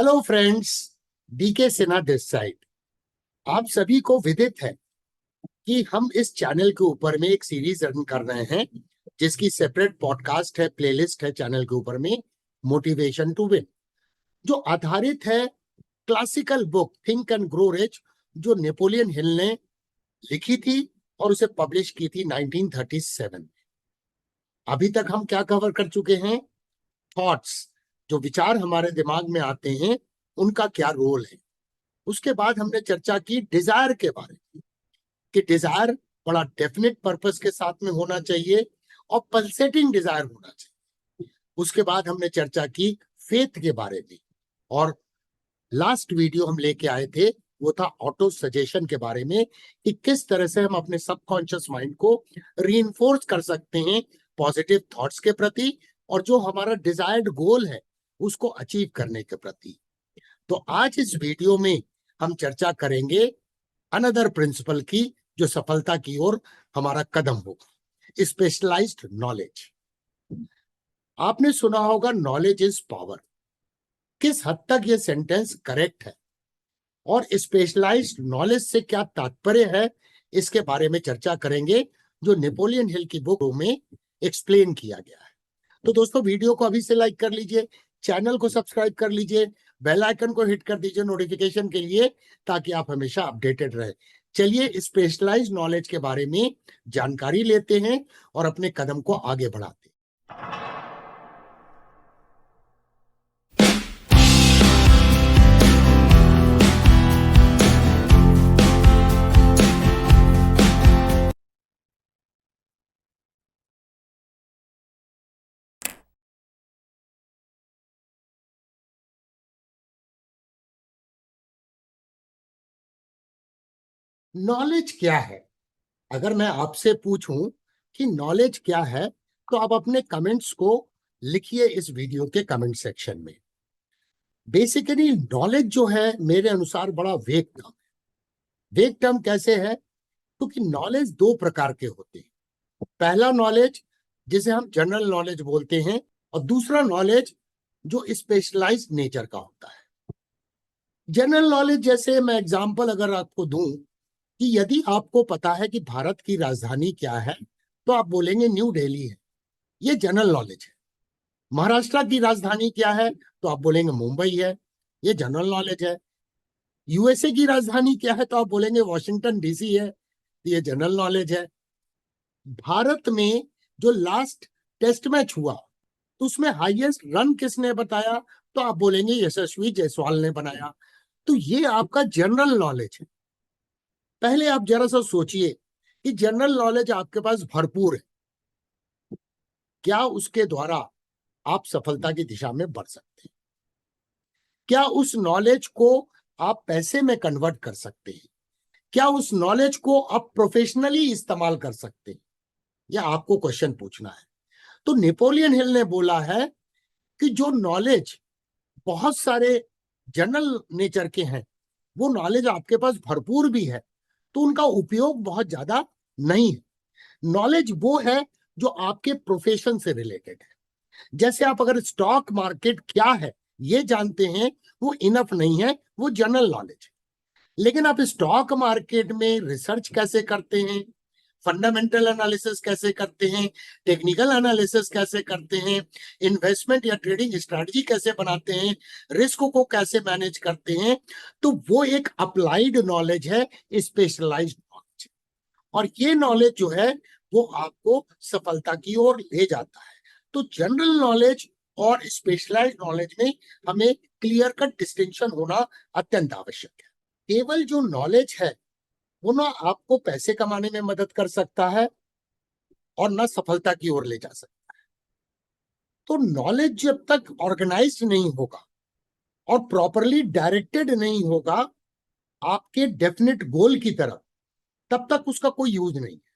Hello friends, DK Sinha this side. आप सभी को विदित है कि हम इस चैनल के ऊपर में एक सीरीज रन कर रहे हैं जिसकी सेपरेट पॉडकास्ट है, प्लेलिस्ट है चैनल के ऊपर में, मोटिवेशन टू विन, जो आधारित है classical book think and grow rich, जो नेपोलियन हिल ने लिखी थी और उसे पब्लिश की थी 1937 में। अभी तक हम क्या कवर कर चुके हैं? थॉट्स, जो विचार हमारे दिमाग में आते हैं उनका क्या रोल है। उसके बाद हमने चर्चा की डिजायर के बारे में कि डिजायर बड़ा डेफिनेट पर्पस के साथ में होना चाहिए और पल्सेटिंग डिजायर होना चाहिए। उसके बाद हमने चर्चा की फेथ के बारे में, और लास्ट वीडियो हम लेके आए थे वो था ऑटो सजेशन के बारे में कि किस तरह से हम अपने सबकॉन्शियस माइंड को रीइंफोर्स कर सकते हैं पॉजिटिव थॉट्स के प्रति और जो हमारा डिजायर्ड गोल है उसको अचीव करने के प्रति। तो आज इस वीडियो में हम चर्चा करेंगे अनदर प्रिंसिपल की, जो सफलता की ओर हमारा कदम होगा, स्पेशलाइज्ड नॉलेज। आपने सुना होगा नॉलेज इज पावर। किस हद तक यह सेंटेंस करेक्ट है और स्पेशलाइज्ड नॉलेज से क्या तात्पर्य है, इसके बारे में चर्चा करेंगे, जो नेपोलियन हिल की बुक में एक्सप्लेन किया गया है। तो दोस्तों, वीडियो को अभी से लाइक कर लीजिए, चैनल को सब्सक्राइब कर लीजिए, बेल आइकन को हिट कर दीजिए नोटिफिकेशन के लिए, ताकि आप हमेशा अपडेटेड रहे। चलिए स्पेशलाइज्ड नॉलेज के बारे में जानकारी लेते हैं और अपने कदम को आगे बढ़ाते हैं। नॉलेज क्या है? अगर मैं आपसे पूछूं कि नॉलेज क्या है, तो आप अपने कमेंट्स को लिखिए इस वीडियो के कमेंट सेक्शन में। बेसिकली नॉलेज जो है मेरे अनुसार बड़ा वेग टर्म है। वेग टर्म कैसे है? क्योंकि नॉलेज दो प्रकार के होते हैं। पहला नॉलेज जिसे हम जनरल नॉलेज बोलते हैं, और दूसरा नॉलेज जो स्पेशलाइज्ड नेचर का होता है। जनरल नॉलेज जैसे मैं एग्जांपल अगर आपको दूं कि यदि आपको पता है कि भारत की राजधानी क्या है, तो आप बोलेंगे न्यू दिल्ली है, ये जनरल नॉलेज है। महाराष्ट्र की राजधानी क्या है, तो आप बोलेंगे मुंबई है, ये जनरल नॉलेज है। यूएसए की राजधानी क्या है, तो आप बोलेंगे वॉशिंगटन डीसी है, ये जनरल नॉलेज है। भारत में जो लास्ट टेस्ट मैच हुआ तो उसमें हाईएस्ट रन किसने बताया, तो आप बोलेंगे यशस्वी जायसवाल ने बनाया। तो ये आपका जनरल नॉलेज है। पहले आप जरा सा सोचिए कि जनरल नॉलेज आपके पास भरपूर है, क्या उसके द्वारा आप सफलता की दिशा में बढ़ सकते हैं? क्या उस नॉलेज को आप पैसे में कन्वर्ट कर सकते हैं? क्या उस नॉलेज को आप प्रोफेशनली इस्तेमाल कर सकते हैं? यह आपको क्वेश्चन पूछना है। तो नेपोलियन हिल ने बोला है कि जो नॉलेज बहुत सारे जनरल नेचर के हैं, वो नॉलेज आपके पास भरपूर भी है, तो उनका उपयोग बहुत ज्यादा नहीं है। नॉलेज वो है जो आपके प्रोफेशन से रिलेटेड है। जैसे आप अगर स्टॉक मार्केट क्या है ये जानते हैं, वो इनफ नहीं है, वो जनरल नॉलेज है। लेकिन आप स्टॉक मार्केट में रिसर्च कैसे करते हैं, फंडामेंटल एनालिसिस कैसे करते हैं, टेक्निकल एनालिसिस कैसे करते हैं, इन्वेस्टमेंट या ट्रेडिंग स्ट्रेटजी कैसे बनाते हैं, रिस्क को कैसे मैनेज करते हैं, तो वो एक अप्लाइड नॉलेज है, स्पेशलाइज्ड नॉलेज। और ये नॉलेज जो है वो आपको सफलता की ओर ले जाता है। तो जनरल नॉलेज और स्पेशलाइज्ड नॉलेज में हमें क्लियर कट डिस्टिंक्शन होना अत्यंत आवश्यक है। केवल जो नॉलेज है वो ना आपको पैसे कमाने में मदद कर सकता है और ना सफलता की ओर ले जा सकता है। तो नॉलेज जब तक ऑर्गेनाइज्ड नहीं होगा और प्रॉपरली डायरेक्टेड नहीं होगा आपके डेफिनेट गोल की तरफ, तब तक उसका कोई यूज नहीं है।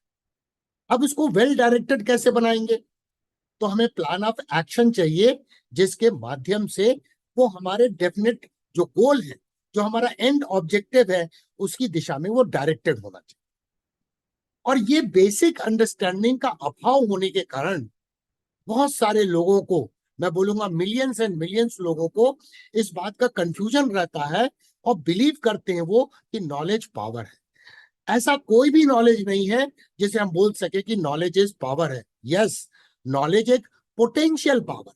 अब इसको वेल डायरेक्टेड कैसे बनाएंगे? तो हमें प्लान ऑफ एक्शन चाहिए, जिसके माध्यम से वो हमारे डेफिनेट जो गोल है, जो हमारा एंड ऑब्जेक्टिव है, उसकी दिशा में वो डायरेक्टेड होना चाहिए। और ये बेसिक अंडरस्टैंडिंग का अभाव होने के कारण बहुत सारे लोगों को मैं बोलूंगा मिलियंस एंड मिलियंस लोगों को इस बात का कंफ्यूजन रहता है और बिलीव करते हैं वो कि नॉलेज पावर है। ऐसा कोई भी नॉलेज नहीं है जिसे हम बोल सके कि नॉलेज इज पावर है। यस, नॉलेज एक पोटेंशियल पावर,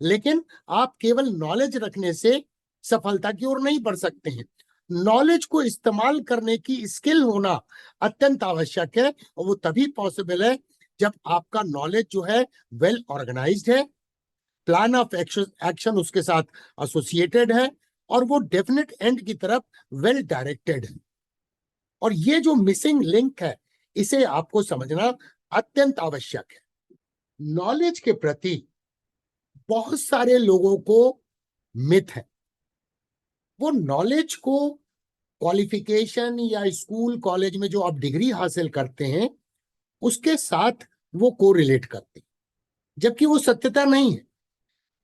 लेकिन आप केवल नॉलेज रखने से सफलता की ओर नहीं बढ़ सकते हैं। नॉलेज को इस्तेमाल करने की स्किल होना अत्यंत आवश्यक है, और वो तभी पॉसिबल है जब आपका नॉलेज जो है वेल ऑर्गेनाइज्ड है, प्लान ऑफ एक्शन उसके साथ एसोसिएटेड है, और वो डेफिनेट एंड की तरफ वेल डायरेक्टेड है। और ये जो मिसिंग लिंक है, इसे आपको समझना अत्यंत आवश्यक है। नॉलेज के प्रति बहुत सारे लोगों को मिथ है। वो नॉलेज को क्वालिफिकेशन या स्कूल कॉलेज में जो आप डिग्री हासिल करते हैं उसके साथ वो को रिलेट करते हैं, जबकि वो सत्यता नहीं है।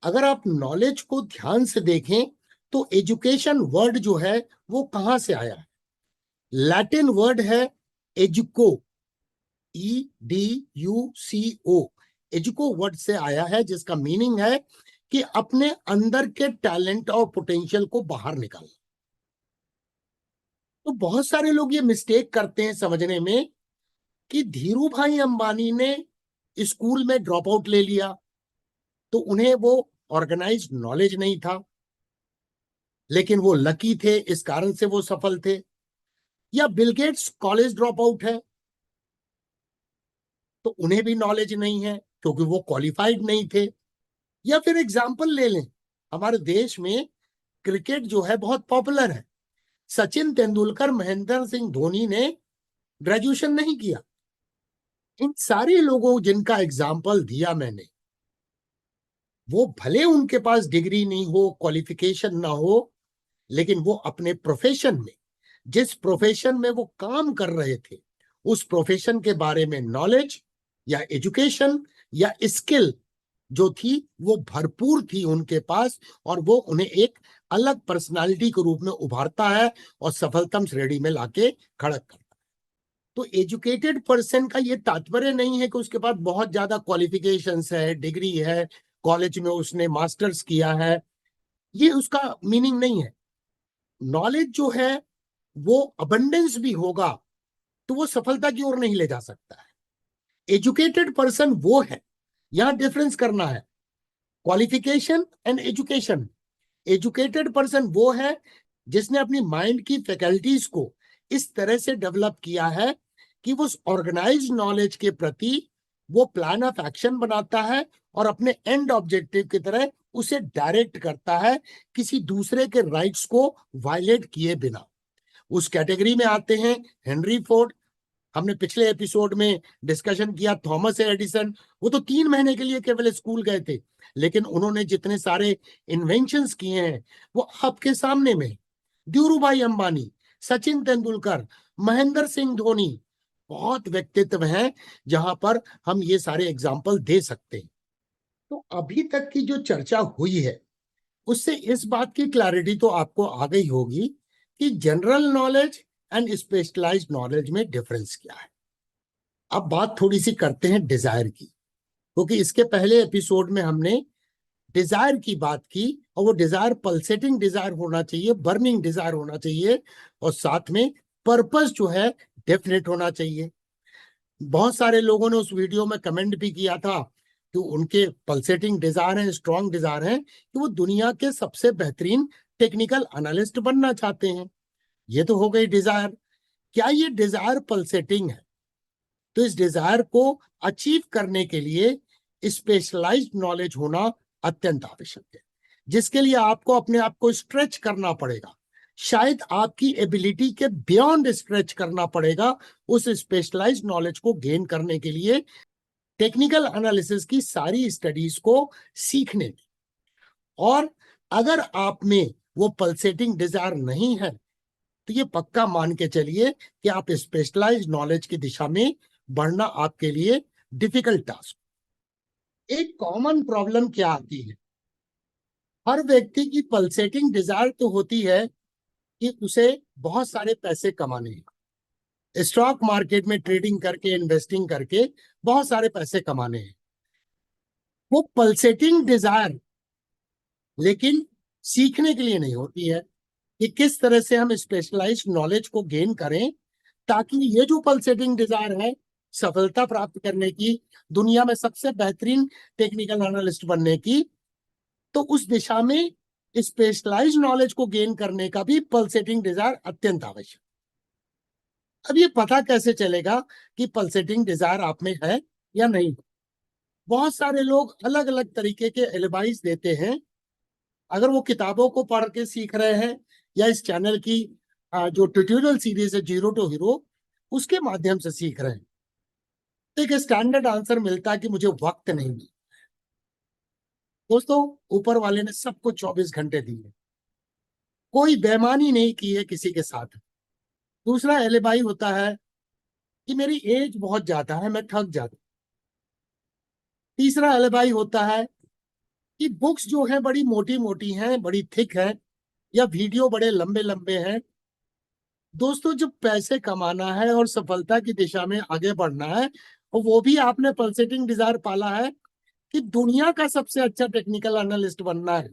अगर आप नॉलेज को ध्यान से देखें तो एजुकेशन वर्ड जो है वो कहां से आया है? लैटिन वर्ड है एजुको, EDUCO। एजुको वर्ड से आया है, जिसका मीनिंग है कि अपने अंदर के टैलेंट और पोटेंशियल को बाहर निकालना। तो बहुत सारे लोग ये मिस्टेक करते हैं समझने में कि धीरू भाई अंबानी ने स्कूल में ड्रॉप आउट ले लिया तो उन्हें वो ऑर्गेनाइज नॉलेज नहीं था, लेकिन वो लकी थे, इस कारण से वो सफल थे। या Bill Gates college drop out है तो उन्हें भी नॉलेज नहीं है क्योंकि वो क्वालिफाइड नहीं थे। या फिर एग्जाम्पल ले लें, हमारे देश में क्रिकेट जो है बहुत पॉपुलर है। सचिन तेंदुलकर, महेंद्र सिंह धोनी ने ग्रेजुएशन नहीं किया। इन सारे लोगों जिनका एग्जाम्पल दिया मैंने, वो भले उनके पास डिग्री नहीं हो, क्वालिफिकेशन ना हो, लेकिन वो अपने प्रोफेशन में, जिस प्रोफेशन में वो काम कर रहे थे, उस प्रोफेशन के बारे में नॉलेज या एजुकेशन या स्किल जो थी वो भरपूर थी उनके पास, और वो उन्हें एक अलग पर्सनालिटी के रूप में उभारता है और सफलतम श्रेणी में लाके खड़ा करता है। तो एजुकेटेड पर्सन का ये तात्पर्य नहीं है कि उसके पास बहुत ज्यादा क्वालिफिकेशंस है, डिग्री है, कॉलेज में उसने मास्टर्स किया है, ये उसका मीनिंग नहीं है। नॉलेज जो है वो अबंडेंस भी होगा तो वो सफलता की ओर नहीं ले जा सकता है। एजुकेटेड पर्सन वो है, यहां डिफरेंस करना है, qualification and education. Educated person वो है जिसने अपनी माइंड की फैकल्टीज को इस तरह से डेवलप किया है कि वो ऑर्गेनाइज नॉलेज के प्रति वो प्लान ऑफ एक्शन बनाता है और अपने एंड ऑब्जेक्टिव की तरह उसे डायरेक्ट करता है, किसी दूसरे के राइट्स को वायलेट किए बिना। उस कैटेगरी में आते हैं हेनरी फोर्ड, हमने पिछले एपिसोड में डिस्कशन किया थॉमस एडिसन। वो तो 3 महीने के लिए केवल स्कूल गए थे, लेकिन उन्होंने जितने सारे इन्वेंशंस किए हैं वो आपके सामने में। धीरू भाई अंबानी, सचिन तेंदुलकर, महेंद्र सिंह धोनी, बहुत व्यक्तित्व हैं जहां पर हम ये सारे एग्जाम्पल दे सकते हैं। तो अभी तक की जो चर्चा हुई है उससे इस बात की क्लैरिटी तो आपको आ गई होगी कि general knowledge and specialised knowledge में डिफरेंस क्या है। अब बात थोड़ी सी करते हैं डिजायर की, क्योंकि इसके पहले एपिसोड में हमने डिजायर की बात की, और वो डिजायर पल्सेटिंग डिजायर होना चाहिए, बर्निंग डिजायर होना चाहिए, और साथ में पर्पस जो है डेफिनेट होना चाहिए। बहुत सारे लोगों ने उस वीडियो में कमेंट भी किया था कि उनके पल्सेटिंग डिजायर है, स्ट्रॉन्ग डिजायर है कि वो दुनिया के सबसे बेहतरीन टेक्निकल एनालिस्ट बनना चाहते हैं। ये तो हो गई डिजायर। क्या ये डिजायर पल्सेटिंग है? तो इस डिजायर को अचीव करने के लिए स्पेशलाइज्ड नॉलेज होना अत्यंत आवश्यक है, जिसके लिए आपको अपने आप को स्ट्रेच करना पड़ेगा, शायद आपकी एबिलिटी के बियॉन्ड स्ट्रेच करना पड़ेगा उस स्पेशलाइज्ड नॉलेज को गेन करने के लिए, टेक्निकल एनालिसिस की सारी स्टडीज को सीखने में। और अगर आप में वो पल्सेटिंग डिजायर नहीं है तो ये पक्का मान के चलिए कि आप स्पेशलाइज्ड नॉलेज की दिशा में बढ़ना आपके लिए डिफिकल्ट टास्क। एक कॉमन प्रॉब्लम क्या आती है, हर व्यक्ति की पल्सेटिंग डिजायर तो होती है कि उसे बहुत सारे पैसे कमाने हैं, स्टॉक मार्केट में ट्रेडिंग करके, इन्वेस्टिंग करके बहुत सारे पैसे कमाने हैं। वो पल्सेटिंग डिजायर लेकिन सीखने के लिए नहीं होती है कि किस तरह से हम स्पेशलाइज्ड नॉलेज को गेन करें ताकि ये जो पल्सेटिंग डिजायर है सफलता प्राप्त करने की, दुनिया में सबसे बेहतरीन टेक्निकल एनालिस्ट बनने की, तो उस दिशा में स्पेशलाइज्ड नॉलेज को गेन करने का भी पल्सेटिंग डिजायर अत्यंत आवश्यक। अब ये पता कैसे चलेगा कि पल्सेटिंग डिजायर आप में है या नहीं? बहुत सारे लोग अलग अलग तरीके के एलिबाइज देते हैं। अगर वो किताबों को पढ़ के सीख रहे हैं या इस चैनल की जो ट्यूटोरियल सीरीज है जीरो टू हीरो, उसके माध्यम से सीख रहे हैं, तो एक स्टैंडर्ड आंसर मिलता है कि मुझे वक्त नहीं मिला। दोस्तों, ऊपर वाले ने सबको 24 घंटे दिए, कोई बेईमानी नहीं की है किसी के साथ। दूसरा एलिबाई होता है कि मेरी एज बहुत ज्यादा है, मैं थक जाता हूं। तीसरा एलिबाई होता है कि बुक्स जो है बड़ी मोटी मोटी हैं, बड़ी थिक है, या वीडियो बड़े लंबे लंबे हैं। दोस्तों, जब पैसे कमाना है और सफलता की दिशा में आगे बढ़ना है, और वो भी आपने पल्सेटिंग डिजायर पाला है कि दुनिया का सबसे अच्छा टेक्निकल एनालिस्ट बनना है,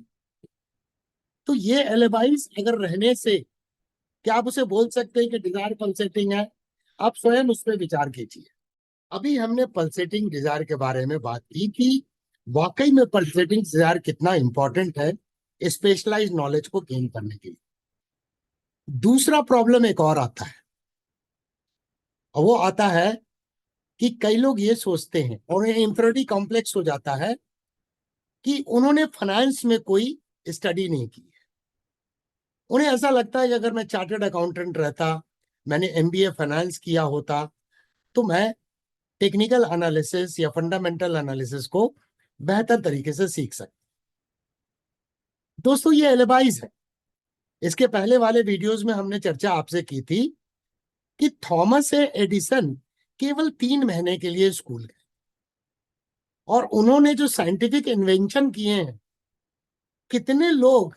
तो ये एलिबाइस अगर रहने से क्या आप उसे बोल सकते हैं कि डिजायर पल्सेटिंग है? आप स्वयं उस पर विचार कीजिए। अभी हमने पल्सेटिंग डिजायर के बारे में बात की कि वाकई में पल्सेटिंग डिजायर कितना इंपॉर्टेंट है स्पेशलाइज्ड नॉलेज को गेन करने के लिए। दूसरा प्रॉब्लम एक और आता है, और वो आता है कि कई लोग ये सोचते हैं और उन्हें इंफीरियरिटी कॉम्प्लेक्स हो जाता है कि उन्होंने फाइनेंस में कोई स्टडी नहीं की है। उन्हें ऐसा लगता है कि अगर मैं चार्टर्ड अकाउंटेंट रहता, मैंने एमबीए फाइनेंस किया होता, तो मैं टेक्निकल एनालिसिस या फंडामेंटल एनालिसिस को बेहतर तरीके से सीख सकता। दोस्तों, ये एलिबाइज है। इसके पहले वाले वीडियोस में हमने चर्चा आपसे की थी कि थॉमस एडिसन केवल 3 महीने के लिए स्कूल गए, और उन्होंने जो साइंटिफिक इन्वेंशन किए हैं, कितने लोग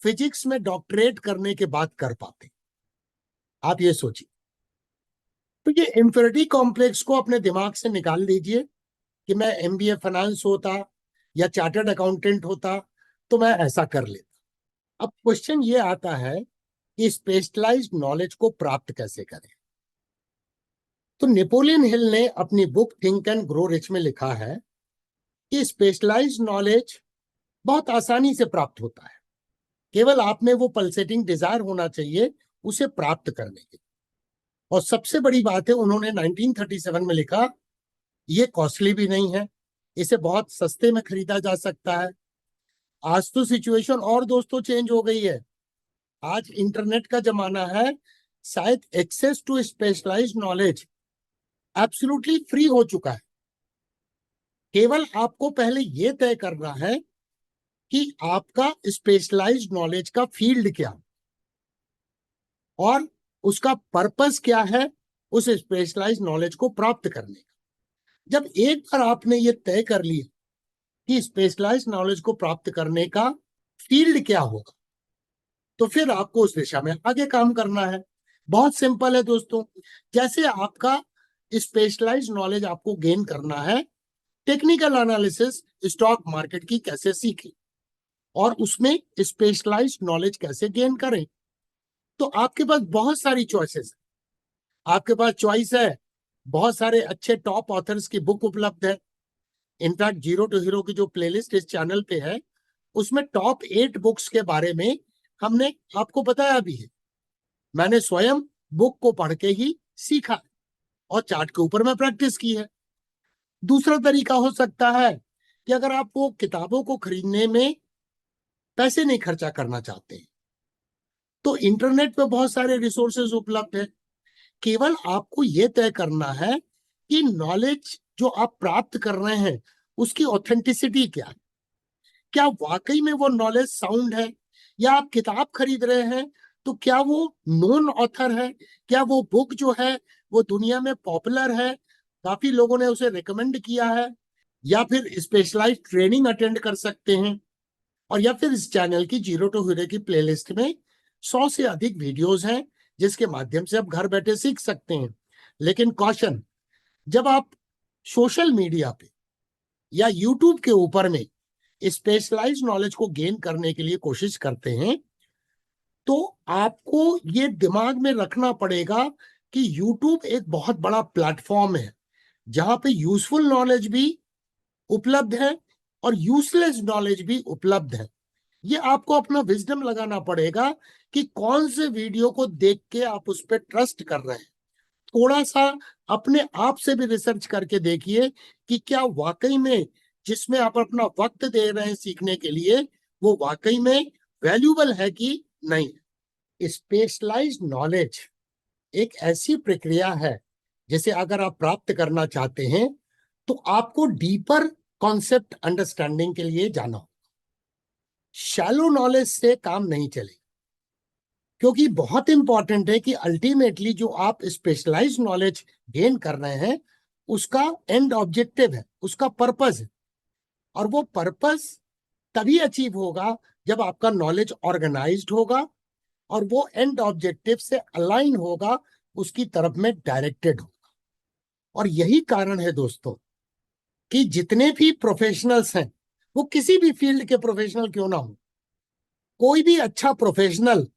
फिजिक्स में डॉक्टरेट करने के बाद कर पाते? आप ये सोचिए। तो ये इंफिनिटी कॉम्प्लेक्स को अपने दिमाग से निकाल दीजिए कि मैं एमबीए फाइनेंस होता या चार्टर्ड अकाउंटेंट होता तो मैं ऐसा कर लेता। अब क्वेश्चन ये आता है कि स्पेशलाइज्ड नॉलेज को प्राप्त कैसे करें? तो नेपोलियन हिल ने अपनी book think and grow rich में लिखा है कि स्पेशलाइज्ड नॉलेज बहुत आसानी से प्राप्त होता है, केवल आप में वो पल्सेटिंग डिजायर होना चाहिए उसे प्राप्त करने के। और सबसे बड़ी बात है, उन्होंने 1937 में लिखा, ये कॉस्टली भी नहीं है, इसे बहुत सस्ते में खरीदा जा सकता है। आज तो सिचुएशन और दोस्तों चेंज हो गई है। आज इंटरनेट का जमाना है, शायद access to specialised knowledge absolutely free हो चुका है। केवल आपको पहले यह तय करना है कि आपका स्पेशलाइज्ड नॉलेज का फील्ड क्या और उसका पर्पस क्या है उस स्पेशलाइज्ड नॉलेज को प्राप्त करने का। जब एक बार आपने ये तय कर लिया कि स्पेशलाइज्ड नॉलेज को प्राप्त करने का फील्ड क्या होगा, तो फिर आपको उस दिशा में आगे काम करना है। बहुत सिंपल है दोस्तों। जैसे आपका स्पेशलाइज्ड नॉलेज आपको गेन करना है, टेक्निकल एनालिसिस स्टॉक मार्केट की कैसे सीखें और उसमें स्पेशलाइज्ड नॉलेज कैसे गेन करें, तो आपके पास बहुत सारी चॉइसेस है। आपके पास चॉइस है, बहुत सारे अच्छे टॉप ऑथर्स की बुक उपलब्ध है। इनफैक्ट जीरो टू हीरो की जो प्लेलिस्ट इस चैनल पे है, उसमें टॉप 8 बुक्स के बारे में हमने आपको बताया भी है। मैंने स्वयं बुक को पढ़ के ही सीखा और चार्ट के ऊपर मैं प्रैक्टिस की है। दूसरा तरीका हो सकता है कि अगर आप वो किताबों को खरीदने में पैसे नहीं खर्चा करना चाहते, तो इंटरनेट पे बहुत सारे रिसोर्सेज उपलब्ध है। केवल आपको यह तय करना है कि नॉलेज जो आप प्राप्त कर रहे हैं उसकी ऑथेंटिसिटी क्या है। क्या वाकई में वो नॉलेज साउंड है, या आप किताब खरीद रहे हैं तो क्या वो नोन ऑथर है, क्या वो बुक जो है वो दुनिया में पॉपुलर है, काफी लोगों ने उसे रिकमेंड किया है, या फिर स्पेशलाइज्ड ट्रेनिंग अटेंड कर सकते हैं। और या फिर इस चैनल की जीरो टू हीरो की प्लेलिस्ट में 100 से अधिक वीडियोस हैं जिसके माध्यम से आप घर बैठे सीख सकते हैं। लेकिन कॉशन, जब आप सोशल मीडिया पे या यूट्यूब के ऊपर में स्पेशलाइज नॉलेज को गेन करने के लिए कोशिश करते हैं, तो आपको ये दिमाग में रखना पड़ेगा कि यूट्यूब एक बहुत बड़ा प्लेटफॉर्म है जहां पे यूजफुल नॉलेज भी उपलब्ध है और यूजलेस नॉलेज भी उपलब्ध है। ये आपको अपना विजडम लगाना पड़ेगा कि कौन से वीडियो को देख के आप उस पर ट्रस्ट कर रहे हैं। थोड़ा सा अपने आप से भी रिसर्च करके देखिए कि क्या वाकई में जिसमें आप अपना वक्त दे रहे हैं सीखने के लिए वो वाकई में वैल्यूबल है कि नहीं। स्पेशलाइज्ड नॉलेज एक ऐसी प्रक्रिया है जैसे अगर आप प्राप्त करना चाहते हैं तो आपको डीपर कॉन्सेप्ट अंडरस्टैंडिंग के लिए जाना हो। शैलो नॉलेज से काम नहीं चलेगा, क्योंकि बहुत इंपॉर्टेंट है कि अल्टीमेटली जो आप स्पेशलाइज्ड नॉलेज गेन कर रहे हैं उसका एंड ऑब्जेक्टिव है, उसका पर्पस है, और वो पर्पस तभी अचीव होगा जब आपका नॉलेज ऑर्गेनाइज्ड होगा और वो एंड ऑब्जेक्टिव से अलाइन होगा, उसकी तरफ में डायरेक्टेड होगा। और यही कारण है दोस्तों कि जितने भी प्रोफेशनल्स हैं, वो किसी भी फील्ड के प्रोफेशनल क्यों ना हो, कोई भी अच्छा प्रोफेशनल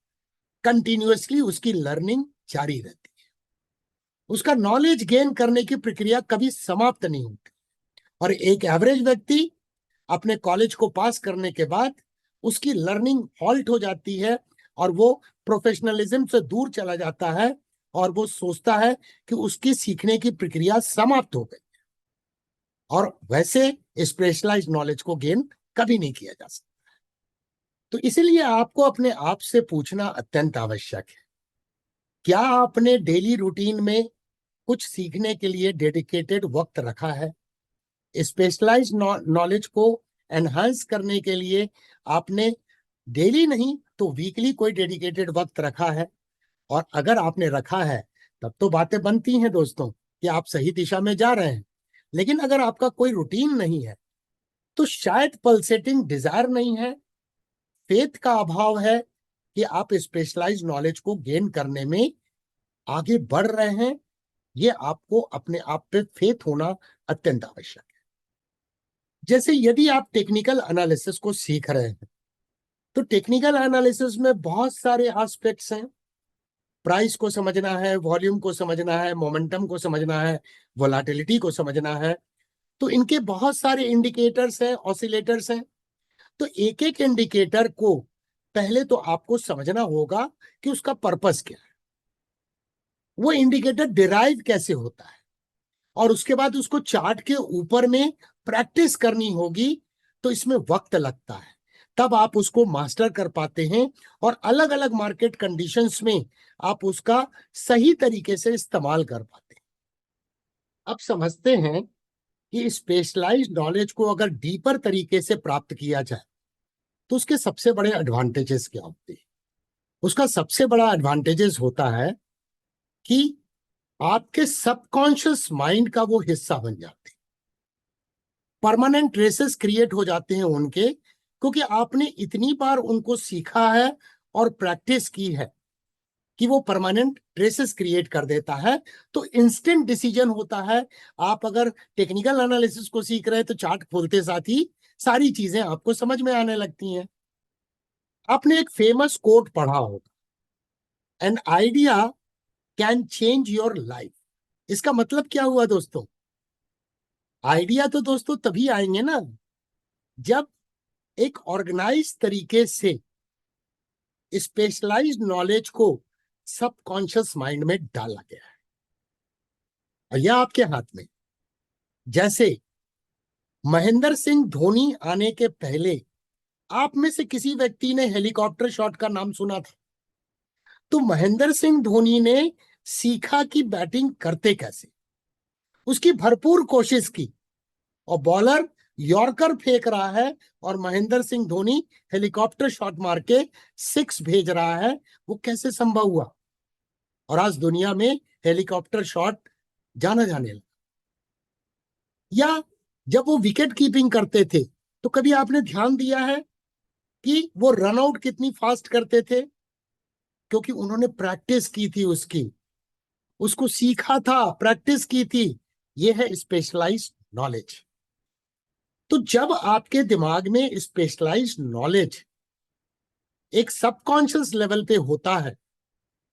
कंटिन्यूअसली उसकी लर्निंग जारी रहती है, उसका नॉलेज गेन करने की प्रक्रिया कभी समाप्त नहीं होती। और एक एवरेज व्यक्ति अपने कॉलेज को पास करने के बाद उसकी लर्निंग हॉल्ट हो जाती है और वो प्रोफेशनलिज्म से दूर चला जाता है और वो सोचता है कि उसकी सीखने की प्रक्रिया समाप्त हो गई, और वैसे स्पेशलाइज्ड नॉलेज को गेन कभी नहीं किया जा सकता। तो इसीलिए आपको अपने आप से पूछना अत्यंत आवश्यक है, क्या आपने डेली रूटीन में कुछ सीखने के लिए डेडिकेटेड वक्त रखा है? स्पेशलाइज्ड नॉलेज को एनहांस करने के लिए आपने डेली नहीं तो वीकली कोई डेडिकेटेड वक्त रखा है? और अगर आपने रखा है तब तो बातें बनती हैं दोस्तों कि आप सही दिशा में जा रहे हैं। लेकिन अगर आपका कोई रूटीन नहीं है तो शायद पल्सेटिंग डिजायर नहीं है, फेथ का अभाव है कि आप स्पेशलाइज्ड नॉलेज को गेन करने में आगे बढ़ रहे हैं। ये आपको अपने आप पे फेथ होना अत्यंत आवश्यक है। जैसे यदि आप टेक्निकल एनालिसिस को सीख रहे हैं तो टेक्निकल एनालिसिस में बहुत सारे एस्पेक्ट्स हैं। प्राइस को समझना है, वॉल्यूम को समझना है, मोमेंटम को समझना है, वोलाटिलिटी को समझना है। तो इनके बहुत सारे इंडिकेटर्स हैं, ऑसिलेटर्स हैं। तो एक एक इंडिकेटर को पहले तो आपको समझना होगा कि उसका पर्पस क्या है, वो इंडिकेटर डिराइव कैसे होता है, और उसके बाद उसको चार्ट के ऊपर में प्रैक्टिस करनी होगी। तो इसमें वक्त लगता है, तब आप उसको मास्टर कर पाते हैं और अलग अलग मार्केट कंडीशंस में आप उसका सही तरीके से इस्तेमाल कर पाते हैं। अब समझते हैं कि स्पेशलाइज्ड नॉलेज को अगर डीपर तरीके से प्राप्त किया जाए तो उसके सबसे बड़े एडवांटेजेस क्या होते हैं? उसका सबसे बड़ा एडवांटेजेस होता है कि आपके सबकॉन्शियस माइंड का वो हिस्सा बन जाते हैं, परमानेंट ट्रेसेस क्रिएट हो जाते हैं उनके, क्योंकि आपने इतनी बार उनको सीखा है और प्रैक्टिस की है कि वो परमानेंट ट्रेसेस क्रिएट कर देता है। तो इंस्टेंट डिसीजन होता है। आप अगर टेक्निकल एनालिसिस को सीख रहे हैं तो चार्ट खोलते साथ ही सारी चीजें आपको समझ में आने लगती हैं। आपने एक फेमस कोट पढ़ा होगा, an idea can change your life. इसका मतलब क्या हुआ दोस्तों? आइडिया तो दोस्तों तभी आएंगे ना जब एक ऑर्गेनाइज तरीके से स्पेशलाइज्ड नॉलेज को सबकॉन्शियस माइंड में डाला गया है, और यह आपके हाथ में। जैसे महेंद्र सिंह धोनी आने के पहले आप में से किसी व्यक्ति ने हेलीकॉप्टर शॉट का नाम सुना था? तो महेंद्र सिंह धोनी ने सीखा कि बैटिंग करते कैसे, उसकी भरपूर कोशिश की, और बॉलर यॉर्कर फेंक रहा है और महेंद्र सिंह धोनी हेलीकॉप्टर शॉट मार के सिक्स भेज रहा है। वो कैसे संभव हुआ? और आज दुनिया में हेलीकॉप्टर शॉट जाना जाने लगा। या जब वो विकेट कीपिंग करते थे तो कभी आपने ध्यान दिया है कि वो रन आउट कितनी फास्ट करते थे? क्योंकि उन्होंने प्रैक्टिस की थी, उसको सीखा था, प्रैक्टिस की थी। ये है स्पेशलाइज्ड नॉलेज। तो जब आपके दिमाग में स्पेशलाइज्ड नॉलेज एक सबकॉन्शियस लेवल पे होता है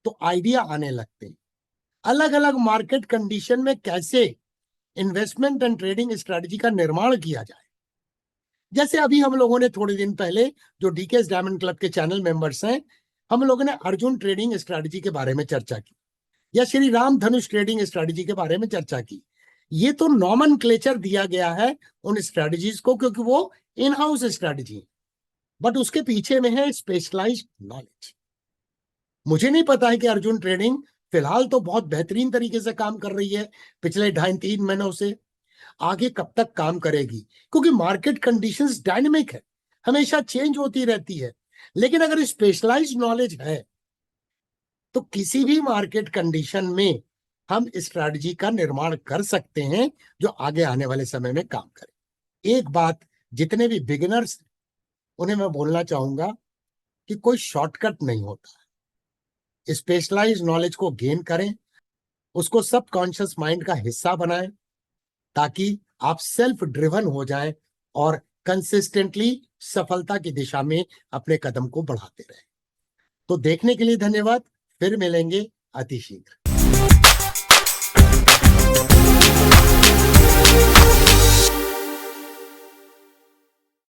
तो आइडिया आने लगते हैं अलग अलग मार्केट कंडीशन में कैसे इन्वेस्टमेंट एंड ट्रेडिंग स्ट्रेटजी का निर्माण किया जाए। जैसे अभी हम लोगों ने थोड़े दिन पहले, जो डीकेएस डायमंड क्लब के चैनल मेंबर्स हैं, हम लोगों ने अर्जुन ट्रेडिंग स्ट्रेटजी के बारे में चर्चा की, या श्री राम धनुष ट्रेडिंग स्ट्रेटजी के बारे में चर्चा की। ये तो नॉमनक्लेचर दिया गया है उन स्ट्रेटजीज को, क्योंकि वो इन हाउस स्ट्रेटजी है, बट उसके पीछे में है स्पेशलाइज्ड नॉलेज। मुझे नहीं पता है कि अर्जुन ट्रेडिंग फिलहाल तो बहुत बेहतरीन तरीके से काम कर रही है पिछले 2.5-3 महीनों से, आगे कब तक काम करेगी, क्योंकि मार्केट कंडीशंस डायनेमिक है, हमेशा चेंज होती रहती है। लेकिन अगर स्पेशलाइज्ड नॉलेज है तो किसी भी मार्केट कंडीशन में हम स्ट्रैटेजी का निर्माण कर सकते हैं जो आगे आने वाले समय में काम करे। एक बात जितने भी बिगिनर्स उन्हें मैं बोलना चाहूंगा कि कोई शॉर्टकट नहीं होता। स्पेशलाइज्ड नॉलेज को गेन करें, उसको सबकॉन्शियस माइंड का हिस्सा बनाएं, ताकि आप सेल्फ ड्रिवन हो जाएं और कंसिस्टेंटली सफलता की दिशा में अपने कदम को बढ़ाते रहें। तो देखने के लिए धन्यवाद, फिर मिलेंगे अति शीघ्र।